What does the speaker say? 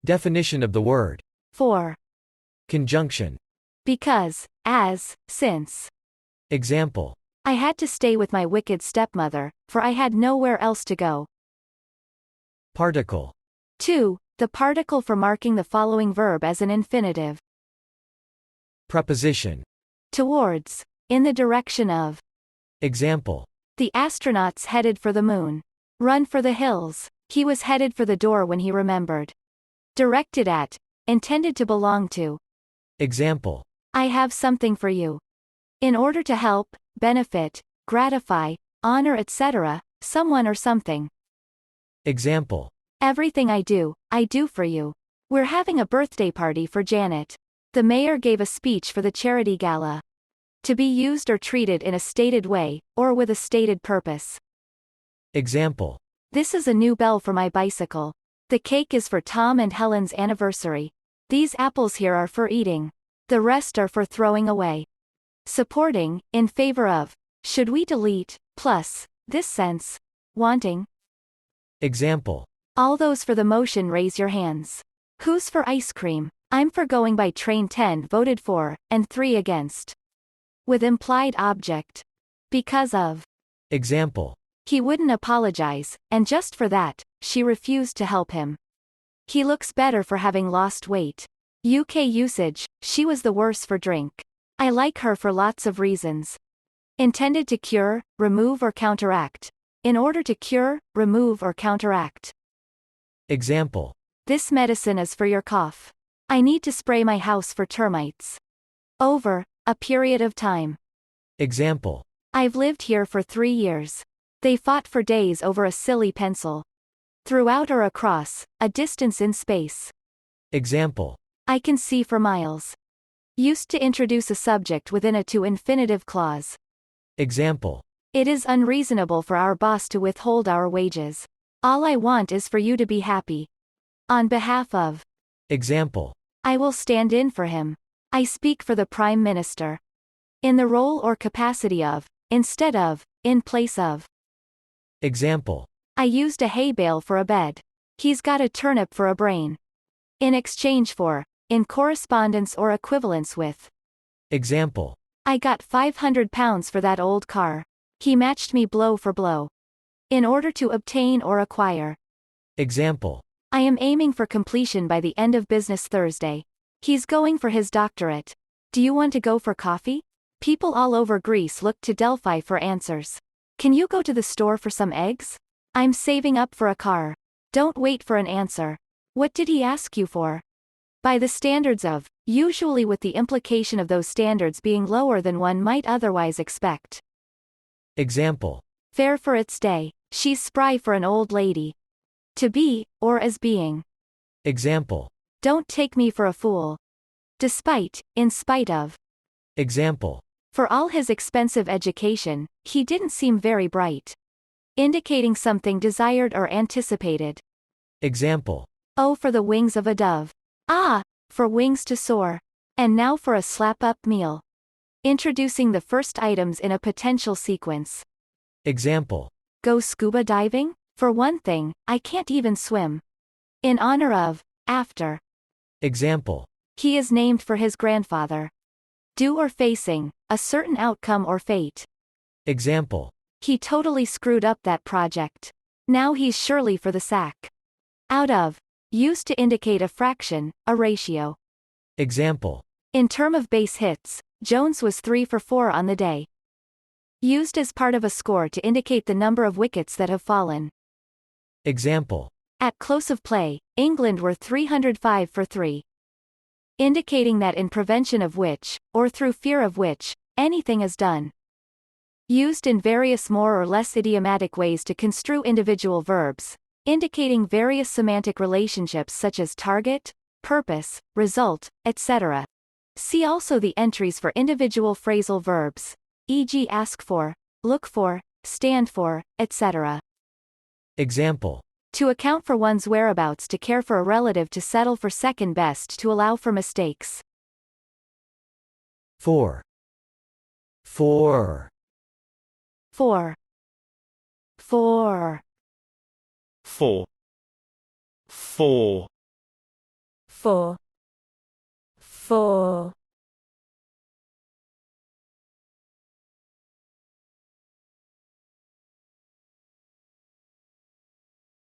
Definition of the word. For. Conjunction. Because, as, since. Example. I had to stay with my wicked stepmother, for I had nowhere else to go. Particle. 2. The particle for marking the following verb as an infinitive. Preposition. Towards. In the direction of. Example. The astronauts headed for the moon. Run for the hills. He was headed for the door when he remembered. Directed at. Intended to belong to. Example. I have something for you. In order to help, benefit, gratify, honor, etc., someone or something. Example. Everything I do for you. We're having a birthday party for Janet. The mayor gave a speech for the charity gala. To be used or treated in a stated way, or with a stated purpose. Example. This is a new bell for my bicycle. The cake is for Tom and Helen's anniversary. These apples here are for eating. The rest are for throwing away. Supporting, in favor of. Should we delete, plus, this sense? Wanting. Example. All those for the motion raise your hands. Who's for ice cream? I'm for going by train. 10 voted for, and 3 against. With implied object. Because of. Example. He wouldn't apologize, and just for that, she refused to help him. He looks better for having lost weight. UK usage, she was the worse for drink. I like her for lots of reasons. Intended to cure, remove or counteract. In order to cure, remove or counteract. Example. This medicine is for your cough. I need to spray my house for termites. Over, a period of time. Example. I've lived here for 3 years. They fought for days over a silly pencil. Throughout or across, a distance in space. Example. I can see for miles. Used to introduce a subject within a to infinitive clause. Example. It is unreasonable for our boss to withhold our wages. All I want is for you to be happy. On behalf of. Example. I will stand in for him. I speak for the Prime Minister. In the role or capacity of, instead of, in place of. Example. I used a hay bale for a bed. He's got a turnip for a brain. In exchange for, in correspondence or equivalence with. Example. I got £500 for that old car. He matched me blow for blow. In order to obtain or acquire. Example. I am aiming for completion by the end of business Thursday. He's going for his doctorate. Do you want to go for coffee? People all over Greece looked to Delphi for answers. Can you go to the store for some eggs? I'm saving up for a car. Don't wait for an answer. What did he ask you for? By the standards of, usually with the implication of those standards being lower than one might otherwise expect. Example. Fair for its day. She's spry for an old lady. To be, or as being. Example. Don't take me for a fool. Despite, in spite of. Example. For all his expensive education, he didn't seem very bright. Indicating something desired or anticipated. Example. Oh, for the wings of a dove. Ah, for wings to soar. And now for a slap-up meal. Introducing the first items in a potential sequence. Example. Go scuba diving? For one thing, I can't even swim. In honor of, after. Example. He is named for his grandfather. Do or facing, a certain outcome or fate. Example. He totally screwed up that project. Now he's surely for the sack. Out of. Used to indicate a fraction, a ratio. Example. In term of base hits, Jones was 3 for 4 on the day. Used as part of a score to indicate the number of wickets that have fallen. Example. At close of play, England were 305 for 3. Indicating that in prevention of which, or through fear of which, anything is done. Used in various more or less idiomatic ways to construe individual verbs, indicating various semantic relationships such as target, purpose, result, etc. See also the entries for individual phrasal verbs, e.g. ask for, look for, stand for, etc. Example. To account for one's whereabouts, to care for a relative, to settle for second best, to allow for mistakes. For. For. For. For. For. For. 4.